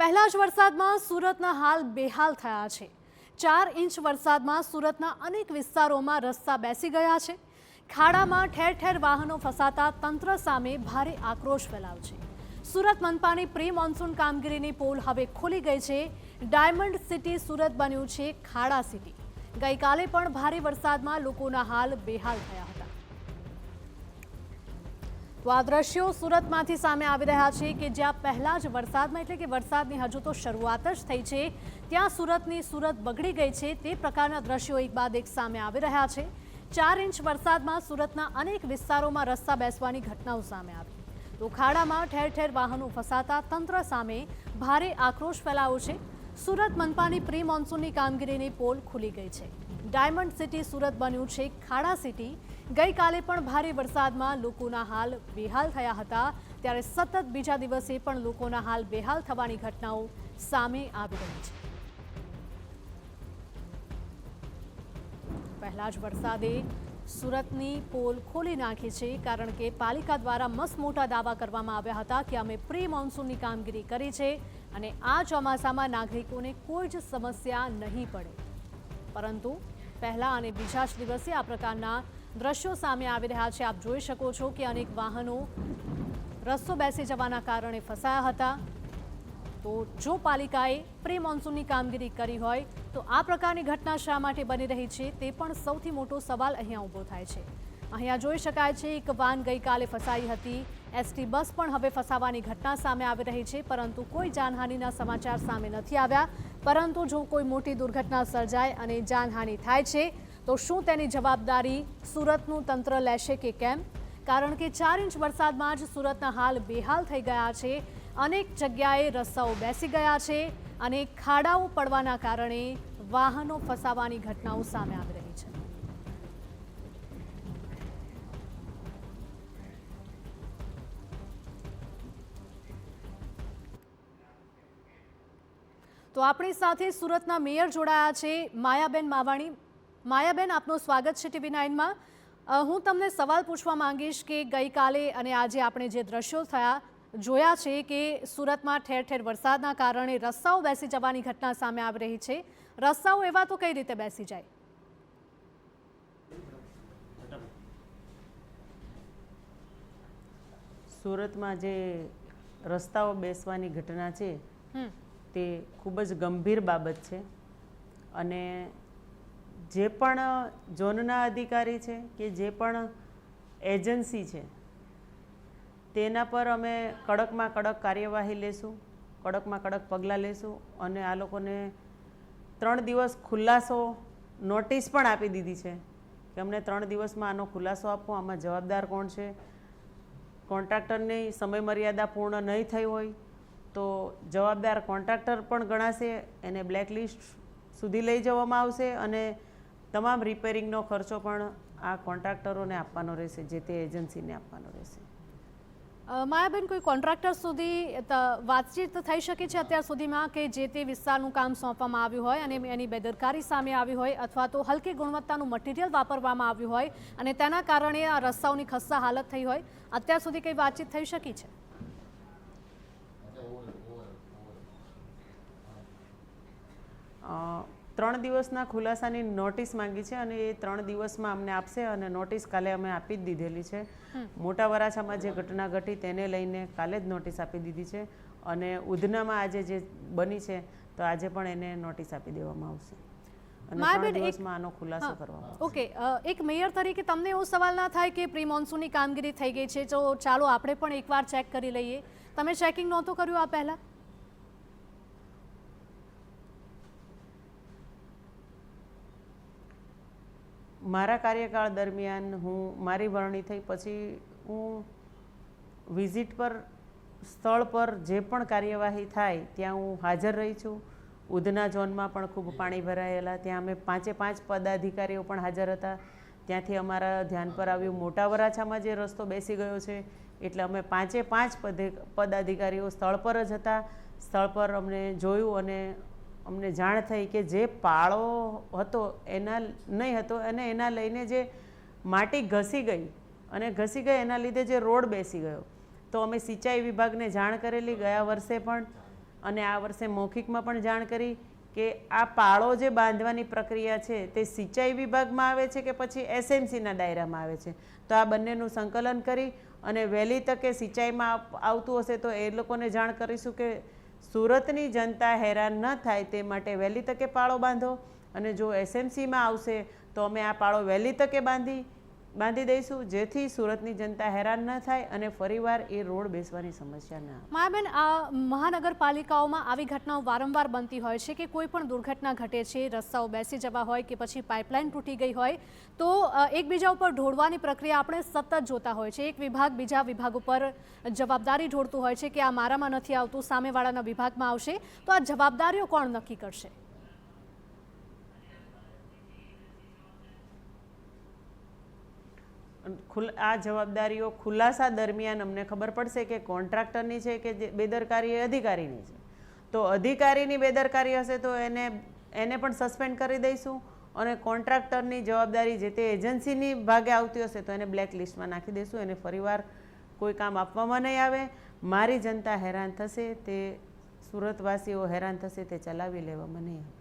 પહેલા જ વરસાદમાં સુરતના હાલ બેહાલ થયા છે। 4 ઇંચ વરસાદમાં સુરતના અનેક વિસ્તારોમાં રસ્તા બેસી ગયા છે। ખાડામાં ઠેર ઠેર વાહનો ફસાતા તંત્ર સામે ભારે આક્રોશ ફેલાયો છે। સુરત મનપાની પ્રી મોન્સૂન કામગીરીની પોલ હવે ખુલી ગઈ છે। ડાયમંડ સિટી સુરત બન્યું છે ખાડા સિટી। ગઈકાલે પણ ભારે વરસાદમાં લોકોના હાલ બેહાલ થયા હતા। તો આ દ્રશ્યો સુરતમાંથી સામે આવી રહ્યા છે કે જ્યાં પહેલા જ વરસાદમાં એટલે કે વરસાદની હજુ તો શરૂઆત જ થઈ છે ત્યાં સુરતની સુરત બગડી ગઈ છે તે પ્રકારના દ્રશ્યો એક બાદ એક સામે આવી રહ્યા છે। 4 ઇંચ વરસાદમાં સુરતના અનેક વિસ્તારોમાં રસ્તા બેસવાની ઘટનાઓ સામે આવી તો ખાડામાં ઠેર ઠેર વાહનો ફસાતા તંત્ર સામે ભારે આક્રોશ ફેલાયો છે। સુરત મનપાની પ્રી મોન્સૂનની કામગીરીની પોલ ખુલી ગઈ છે। ડાયમંડ સિટી સુરત બન્યું છે ખાડા સિટી। ગઈકાલે પણ ભારે વરસાદમાં લોકોના હાલ બેહાલ થયા હતા ત્યારે સતત બીજા દિવસે પણ લોકોના હાલ બેહાલ થવાની ઘટનાઓ સામે આવી રહી છે। પહેલા જ વરસાદે સુરતની પોલ ખોલી નાખી છે કારણ કે પાલિકા દ્વારા મસ્ત મોટા દાવા કરવામાં આવ્યા હતા કે અમે પ્રી મોન્સૂનની કામગીરી કરી છે અને આ ચોમાસામાં નાગરિકોને કોઈ જ સમસ્યા નહીં પડે, પરંતુ પહેલા અને બીજા જ દિવસે આ પ્રકારના દ્રશ્યો સામે આવી રહ્યા છે। આપ જોઈ શકો છો કે અનેક વાહનો રસ્તો બેસી જવાના કારણે ફસાયા હતા। તો જો પાલિકાએ પ્રી મોન્સૂનની કામગીરી કરી હોય તો આ પ્રકારની ઘટના શા માટે બની રહી છે તે પણ સૌથી મોટો સવાલ અહીંયા ઊભો થાય છે। અહીંયા જોઈ શકાય છે એક વાન ગઈકાલે ફસાઈ હતી। એસટી બસ પણ હવે ફસાવાની ઘટના સામે આવી રહી છે, પરંતુ કોઈ જાનહાનિના સમાચાર સામે નથી આવ્યા। પરંતુ જો કોઈ મોટી દુર્ઘટના સર્જાય અને જાનહાનિ થાય છે તો શું તેની જવાબદારી સુરતનું તંત્ર લેશે કે કેમ? કારણ કે 4 ઇંચ વરસાદમાં જ સુરતના હાલ બેહાલ થઈ ગયા છે। અનેક જગ્યાએ રસ્તાઓ બેસી ગયા છે અને ખાડાઓ પડવાના કારણે વાહનો ફસાવાની ઘટનાઓ સામે આવી રહી છે। તો આપણી સાથે સુરતના મેયર જોડાયા છે માયાબેન માવાણી। માયાબેન, આપનું સ્વાગત છે ટીવી 9માં। હું તમને સવાલ પૂછવા માંગીશ કે ગઈકાલે અને આજે આપણે જે દ્રશ્યો જોયા છે કે સુરતમાં ઠેર ઠેર વરસાદના કારણે રસ્તાઓ બેસી જવાની ઘટના સામે આવી રહી છે। રસ્તાઓ એવા તો કઈ રીતે બેસી જાય? સુરતમાં જે રસ્તાઓ બેસવાની ઘટના છે તે ખૂબ જ ગંભીર બાબત છે અને જે પણ ઝોનના અધિકારી છે કે જે પણ એજન્સી છે તેના પર અમે કડકમાં કડક કાર્યવાહી લેશું, કડકમાં કડક પગલાં લેશું અને આ લોકોને 3 દિવસ ખુલાસો નોટિસ પણ આપી દીધી છે કે અમને 3 દિવસમાં આનો ખુલાસો આપો, આમાં જવાબદાર કોણ છે। કોન્ટ્રાક્ટરની સમયમર્યાદા પૂર્ણ નહીં થઈ હોય તો જવાબદાર કોન્ટ્રાક્ટર પણ ગણાશે, એને બ્લેકલિસ્ટ સુધી લઈ જવામાં આવશે અને તમામ રિપેરિંગનો ખર્ચો પણ આ કોન્ટ્રાક્ટરોને આપવાનો રહેશે, જે તે એજન્સીને આપવાનો રહેશે। માયાબેન, કોઈ કોન્ટ્રાક્ટર સુધી વાતચીત થઈ શકે છે અત્યાર સુધીમાં કે જે તે વિસ્તારનું કામ સોંપવામાં આવ્યું હોય અને એની બેદરકારી સામે આવી હોય અથવા તો હલકી ગુણવત્તાનું મટીરિયલ વાપરવામાં આવ્યું હોય અને તેના કારણે આ રસ્તાઓની ખસ્તા હાલત થઈ હોય, અત્યાર સુધી કઈ વાતચીત થઈ શકી છે? ત્રણ દિવસના ખુલાસાની નોટિસ માંગી છે અને એ 3 દિવસમાં અમને આપશે અને નોટિસ કાલે અમે આપી જ દીધેલી છે। મોટા વરાછામાં જે ઘટના ઘટી તેને લઈને કાલે જ નોટિસ આપી દીધી છે અને ઉધનામાં આજે જે બની છે તો આજે પણ એને નોટિસ આપી દેવામાં આવશે અને 3 દિવસમાં આનો ખુલાસો કરવામાં આવશે। ઓકે, એક મેયર તરીકે તમને એવો સવાલ ના થાય કે પ્રી મોન્સૂનની કામગીરી થઈ ગઈ છે તો ચાલો આપણે પણ એકવાર ચેક કરી લઈએ? તમે ચેકિંગ નહોતું કર્યું આ પહેલા? મારા કાર્યકાળ દરમિયાન મારી વરણી થઈ પછી હું વિઝિટ પર સ્થળ પર જે પણ કાર્યવાહી થાય ત્યાં હું હાજર રહી છું। ઉધના ઝોનમાં પણ ખૂબ પાણી ભરાયેલા, ત્યાં અમે 5 પદાધિકારીઓ પણ હાજર હતા। ત્યાંથી અમારા ધ્યાન પર આવ્યું મોટા વરાછામાં જે રસ્તો બેસી ગયો છે એટલે અમે 5 પદાધિકારીઓ સ્થળ પર જ હતા। સ્થળ પર અમને જોયું અને અમને જાણ થઈ કે જે પાળો હતો એના નહીં હતો અને એના લઈને જે માટી ઘસી ગઈ અને એના લીધે જે રોડ બેસી ગયો તો અમે સિંચાઈ વિભાગને જાણ કરેલી। ગયા વર્ષે પણ અને આ વર્ષે મૌખિકમાં પણ જાણ કરી કે આ પાળો જે બાંધવાની પ્રક્રિયા છે તે સિંચાઈ વિભાગમાં આવે છે કે પછી એસએમસીના દાયરામાં આવે છે. તો આ બંનેનું સંકલન કરી અને વહેલી તકે સિંચાઈમાં આવતું હશે તો એ લોકોને જાણ કરીશું કે સુરતની જનતા હેરાન ન થાય તે માટે વહેલી તકે પાળો બાંધો, અને જો એસએમસીમાં આવશે તો અમે આ પાળો વહેલી તકે બાંધી દઈશું, જેથી સુરતની જનતા હેરાન ન થાય અને ફરીવાર એ રોડ બેસવાની સમસ્યા ન આવે. માયાબેન, આ મહાનગરપાલિકાઓમાં આવી ઘટનાઓ વારંવાર બનતી હોય છે કે કોઈ પણ દુર્ઘટના ઘટે છે, રસ્તાઓ બેસી જવા હોય કે પછી પાઇપલાઇન તૂટી ગઈ હોય તો એકબીજા ઉપર ઢોળવાની પ્રક્રિયા આપણે સતત જોતા હોય છે. એક વિભાગ બીજા વિભાગ ઉપર જવાબદારી ઢોળતું હોય છે કે આ મારામાં નથી આવતું, સામેવાળાના વિભાગમાં આવશે. તો આ જવાબદારીઓ કોણ નક્કી કરશે? આ જવાબદારીઓ ખુલાસા દરમિયાન અમને ખબર પડશે કે કોન્ટ્રાક્ટરની છે કે જે બેદરકારી એ અધિકારીની છે. તો અધિકારીની બેદરકારી હશે તો એને પણ સસ્પેન્ડ કરી દઈશું, અને કોન્ટ્રાક્ટરની જવાબદારી જે તે એજન્સીની ભાગે આવતી હશે તો એને બ્લેક લિસ્ટમાં નાખી દઈશું. એને ફરીવાર કોઈ કામ આપવામાં નહીં આવે. મારી જનતા હેરાન થશે, તે સુરતવાસીઓ હેરાન થશે, તે ચલાવી લેવામાં નહીં આવે.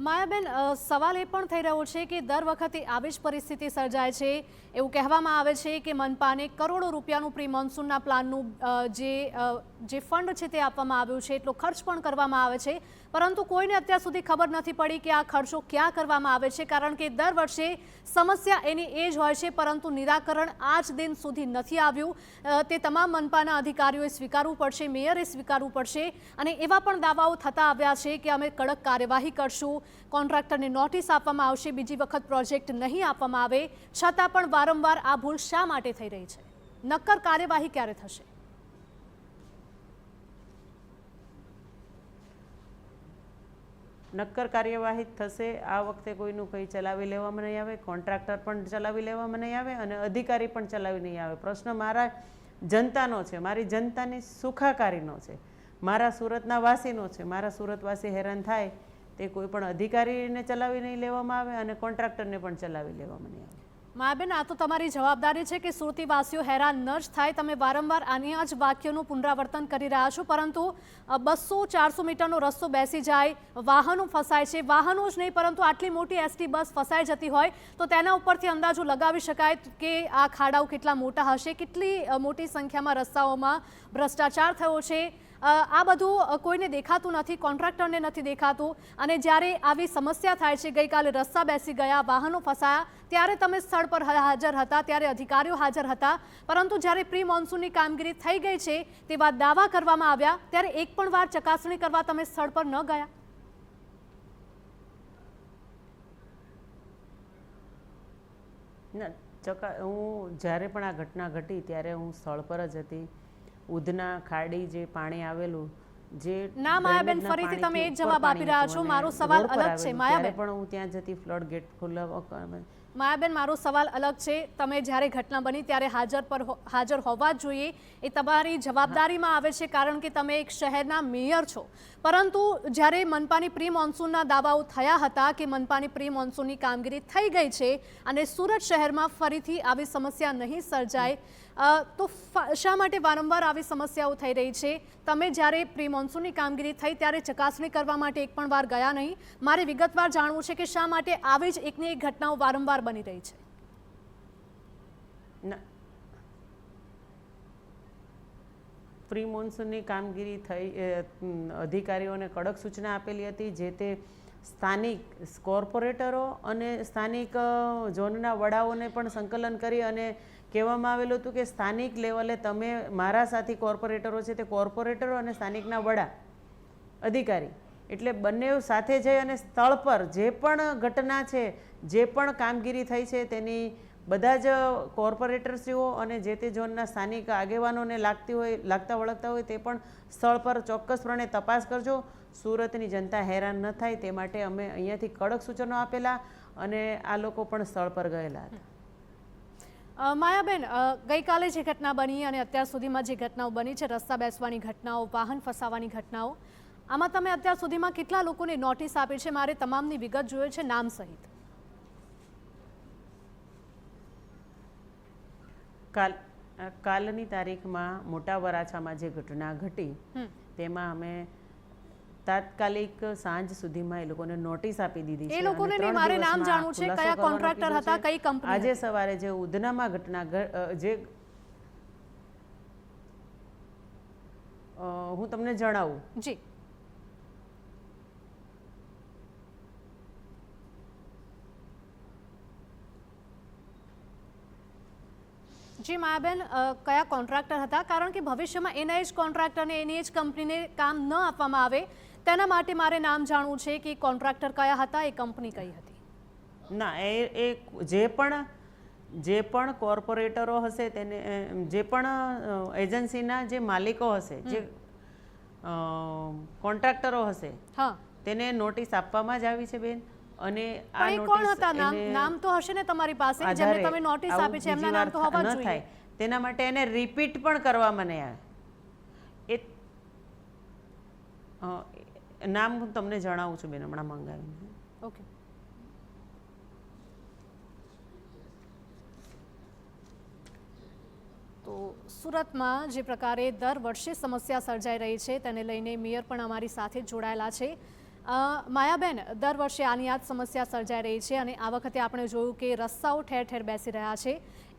માયાબેન, સવાલ એ પણ થઈ રહ્યો છે કે દર વખતે આવી જ પરિસ્થિતિ સર્જાય છે. એવું કહેવામાં આવે છે કે મનપાને કરોડો રૂપિયાનું પ્રી મોન્સૂનના પ્લાનનું જે ફંડ છે તે આપવામાં આવ્યું છે, એટલો ખર્ચ પણ કરવામાં આવે છે, પરંતુ કોઈને અત્યાર સુધી ખબર નથી પડી કે આ ખર્ચો ક્યાં કરવામાં આવે છે. કારણ કે દર વર્ષે સમસ્યા એની એ જ હોય છે, પરંતુ નિરાકરણ આજ દિન સુધી નથી આવ્યું. તે તમામ મનપાના અધિકારીઓએ સ્વીકારવું પડશે, મેયરે સ્વીકારવું પડશે, અને એવા પણ દાવાઓ થતા આવ્યા છે કે અમે કડક કાર્યવાહી કરશું, કોન્ટ્રાક્ટરને નોટિસ આપવામાં આવશે, બીજી વખત પ્રોજેક્ટ નહીં આપવામાં આવે. છતાં પણ વારંવાર આ ભૂલ શા માટે થઈ રહી છે? નક્કર કાર્યવાહી ક્યારે થશે? નક્કર કાર્યવાહી થશે. આ વખતે કોઈનું કંઈ ચલાવી લેવામાં નહીં આવે, કોન્ટ્રાક્ટર પણ ચલાવી લેવામાં નહીં આવે અને અધિકારી પણ ચલાવી નહીં આવે. પ્રશ્ન મારા જનતાનો છે, મારી જનતાની સુખાકારીનો છે, મારા સુરતના વાસીનો છે. મારા સુરતવાસી હેરાન થાય તે કોઈ પણ અધિકારીને ચલાવી નહીં લેવામાં આવે અને કોન્ટ્રાક્ટરને પણ ચલાવી લેવામાં નહીં આવે. માયાબેન, આ તો તમારી જવાબદારી છે કે સુરતીવાસીઓ હેરાન ન જ થાય. તમે વારંવાર આની જ વાક્યોનું પુનરાવર્તન કરી રહ્યા છો, પરંતુ 200-400 મીટરનો રસ્તો બેસી જાય, વાહનો ફસાય છે. વાહનો જ નહીં, પરંતુ આટલી મોટી એસટી બસ ફસાઈ જતી હોય તો તેના ઉપરથી અંદાજો લગાવી શકાય કે આ ખાડાઓ કેટલા મોટા હશે, કેટલી મોટી સંખ્યામાં રસ્તાઓમાં ભ્રષ્ટાચાર થયો છે. આ બધું કોઈને દેખાતું નથી, કોન્ટ્રાક્ટરને નથી દેખાતું. અને જ્યારે આવી સમસ્યા થાય છે, ગઈકાલે રસ્તા બેસી ગયા, વાહનો ફસાયા, ત્યારે તમે સ્થળ પર હાજર હતા, ત્યારે અધિકારીઓ હાજર હતા, પરંતુ જ્યારે પ્રી મોન્સૂનની કામગીરી થઈ ગઈ છે તેવા દાવા કરવામાં આવ્યા, ત્યારે એક પણ વાર ચકાસણી કરવા તમે સ્થળ પર ન ગયા? હું જ્યારે પણ આ ઘટના ઘટી ત્યારે હું સ્થળ પર જ હતી. ઉધના ખાડી જે પાણી આવેલું, જે ના માયાબેન, ફરીથી તમે એક જવાબ આપી રહ્યા છો. મારો સવાલ અલગ છે માયાબેન. પણ હું ત્યાં જતી, ફ્લડ ગેટ ખુલ્લા. માયાબેન, મારો સવાલ અલગ છે. તમે જ્યારે ઘટના બની ત્યારે હાજર હોવા જ જોઈએ, એ તમારી જવાબદારીમાં આવે છે, કારણ કે તમે એક શહેરના મેયર છો. પરંતુ જ્યારે મનપાની પ્રી મોન્સૂનના દાવાઓ થયા હતા કે મનપાની પ્રી મોન્સૂનની કામગીરી થઈ ગઈ છે અને સુરત શહેરમાં ફરીથી આવી સમસ્યા નહીં સર્જાય, તો શા માટે વારંવાર આવી સમસ્યાઓ થઈ રહી છે? તમે જ્યારે પ્રી મોન્સૂનની કામગીરી થઈ ત્યારે ચકાસણી કરવા માટે એક પણ વાર ગયા નહીં. મારે વિગતવાર જાણવું છે કે શા માટે આવી જ એકની એક ઘટનાઓ વારંવાર બની રહી છે? પ્રી મોન્સૂનની કામગીરી થઈ, અધિકારીઓને કડક સૂચના આપેલી હતી. જે તે સ્થાનિક કોર્પોરેટરો અને સ્થાનિક ઝોનના વડાઓને પણ સંકલન કરી અને કહેવામાં આવેલું હતું કે સ્થાનિક લેવલે તમે, મારા સાથી કોર્પોરેટરો છે તે કોર્પોરેટરો અને સ્થાનિકના વડા અધિકારી, એટલે બંને સાથે જઈ અને સ્થળ પર જે પણ ઘટના છે, જે પણ કામગીરી થઈ છે તેની બધા જ કોર્પોરેટર્સઓ અને જે તે ઝોનના સ્થાનિક આગેવાનોને લાગતા વળગતા હોય તે પણ સ્થળ પર ચોક્કસપણે તપાસ કરજો. સુરતની જનતા હેરાન ન થાય તે માટે અમે અહીંયાથી કડક સૂચનો આપેલા અને આ લોકો પણ સ્થળ પર ગયેલા હતા. માયાબેન, ગઈકાલે જે ઘટના બની અને અત્યાર સુધીમાં જે ઘટનાઓ બની છે, રસ્તા બેસવાની ઘટનાઓ, વાહન ફસાવાની ઘટનાઓ, આમાં તમે અત્યાર સુધીમાં કેટલા લોકોને નોટિસ આપી છે? મારે તમામની વિગત જોઈએ છે, નામ સહિત. કાલની તારીખમાં મોટા વરાછામાં જે ઘટના ઘટી તેમાં અમે તાત્કાલિક સાંજ સુધીમાં એ લોકોને નોટિસ આપી દીધી છે. એ લોકોને અને 3 નહીં, મારે નામ દિવસમાં જાણવું છે. ખુલાસો કયા કરવાનો કોન્ટ્રાક્ટર કીધું હતા, છે. કઈ કંપની આજે સવારે જે ઉધનામાં ઘટના હું તમને જણાવું. જી જી માયાબેન, કયા કોન્ટ્રાક્ટર હતા? કારણ કે ભવિષ્યમાં એના જ કોન્ટ્રાક્ટરને એની જ કંપનીને કામ ન આપવામાં આવે તેના માટે મારે નામ જાણવું છે કે કોન્ટ્રાક્ટર કયા હતા, એ કંપની કઈ હતી. ના, એ જે પણ કોર્પોરેટરો હશે તેને જે પણ એજન્સીના જે માલિકો હશે, જે કોન્ટ્રાક્ટરો હશે, હા, તેને નોટિસ આપવામાં જ આવી છે બેન. અને આ પણ એ કોણ હતા? નામ તો હશે ને તમારી પાસે, જેમને તમે નોટિસ આપી છે એમના નામ તો હોવા જ જોઈએ. તેના માટે એને રિપીટ પણ કરવામાં નહીં આવે. એ નામ હું તમને જણાવું છું બેન હમણાં મંગાવીને. ઓકે. તો સુરતમાં જે પ્રકારે દર વર્ષે સમસ્યા સર્જાઈ રહી છે તેને લઈને મેયર પણ અમારી સાથે જોડાયેલા છે. માયાબેન, દર વર્ષે આની આ જ સમસ્યા સર્જાઈ રહી છે અને આ વખતે આપણે જોયું કે રસ્તાઓ ઠેર ઠેર બેસી રહ્યા છે.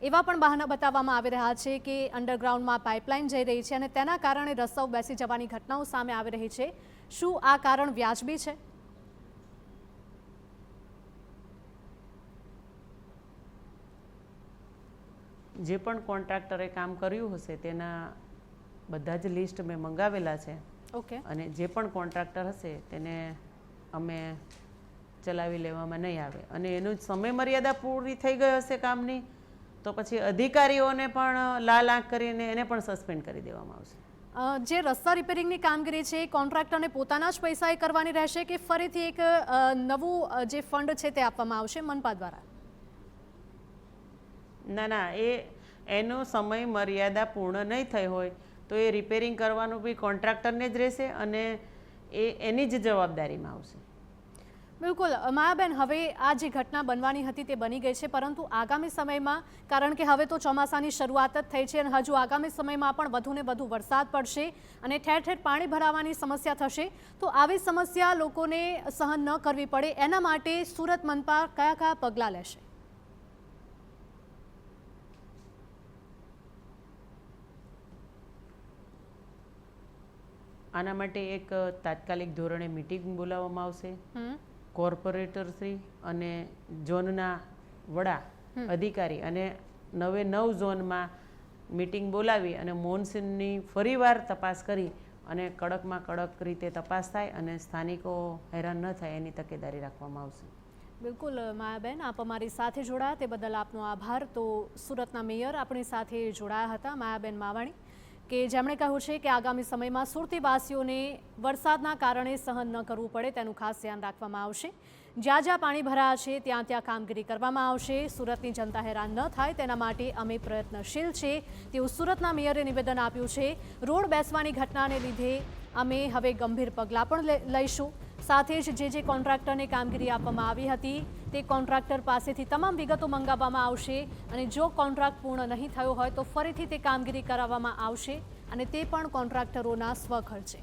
એવા પણ બહાના બતાવવામાં આવી રહ્યા છે કે અંડરગ્રાઉન્ડમાં પાઇપલાઇન જઈ રહી છે અને તેના કારણે રસ્તાઓ બેસી જવાની ઘટનાઓ સામે આવી રહી છે. શું આ કારણ વ્યાજબી છે? જે પણ કોન્ટ્રાક્ટરે કામ કર્યું હશે તેના બધા જ લિસ્ટ મેં મંગાવેલા છે. ઓકે. અને જે પણ કોન્ટ્રાક્ટર હશે તેને અમે ચલાવી લેવામાં નહીં આવે. અને એનું સમય મર્યાદા પૂરી થઈ ગઈ હશે કામની તો પછી અધિકારીઓને પણ લાલ આંખ કરીને એને પણ સસ્પેન્ડ કરી દેવામાં આવશે. જે રસ્તા રિપેરિંગની કામગીરી છે એ કોન્ટ્રાક્ટરને પોતાના જ પૈસાએ કરવાની રહેશે કે ફરીથી એક નવું જે ફંડ છે તે આપવામાં આવશે મનપા દ્વારા? ના, એનો સમય મર્યાદા પૂર્ણ નહીં થઈ હોય તો એ રિપેરિંગ કરવાનું બી કોન્ટ્રાક્ટરને જ રહેશે અને એ એની જ જવાબદારીમાં આવશે. બિલકુલ માયાબેન, હવે આ જે ઘટના બનવાની હતી તે બની ગઈ છે, પરંતુ આગામી સમયમાં, કારણ કે હવે તો ચોમાસાની શરૂઆત જ થઈ છે અને હજુ આગામી સમયમાં પણ વધુને વધુ વરસાદ પડશે અને ઠેર ઠેર પાણી ભરાવાની સમસ્યા થશે, તો આવી સમસ્યા લોકોને સહન ન કરવી પડે એના માટે સુરત મનપા કયા કયા પગલાં લેશે? આના માટે એક તાત્કાલિક ધોરણે મિટિંગ બોલાવવામાં આવશે. કોર્પોરેટરશ્રી અને ઝોનના વડા અધિકારી અને 9 ઝોનમાં મિટિંગ બોલાવી અને મોનસૂનની ફરીવાર તપાસ કરી અને કડકમાં કડક રીતે તપાસ થાય અને સ્થાનિકો હેરાન ન થાય એની તકેદારી રાખવામાં આવશે. બિલકુલ માયાબેન, આપ અમારી સાથે જોડાયા તે બદલ આપનો આભાર. તો સુરતના મેયર આપણી સાથે જોડાયા હતા માયાબેન માવાણી, કે જેમણે કહ્યું છે કે આગામી સમયમાં સુરતીવાસીઓને વરસાદના કારણે સહન ન કરવું પડે તેનું ખાસ ધ્યાન રાખવામાં આવશે. જ્યાં જ્યાં પાણી ભરાયા છે ત્યાં ત્યાં કામગીરી કરવામાં આવશે. સુરતની જનતા હેરાન ન થાય તેના માટે અમે પ્રયત્નશીલ છે તેવું સુરતના મેયરે નિવેદન આપ્યું છે. રોડ બેસવાની ઘટનાને લીધે અમે હવે ગંભીર પગલાં પણ લઈશું. સાથે જ જે કોન્ટ્રાક્ટરને કામગીરી આપવામાં આવી હતી તે કોન્ટ્રાક્ટર પાસેથી તમામ વિગતો મંગાવવામાં આવશે અને જો કોન્ટ્રાક્ટ પૂર્ણ નહીં થયો હોય તો ફરીથી તે કામગીરી કરાવવામાં આવશે અને તે પણ કોન્ટ્રાક્ટરોના સ્વખર્ચે.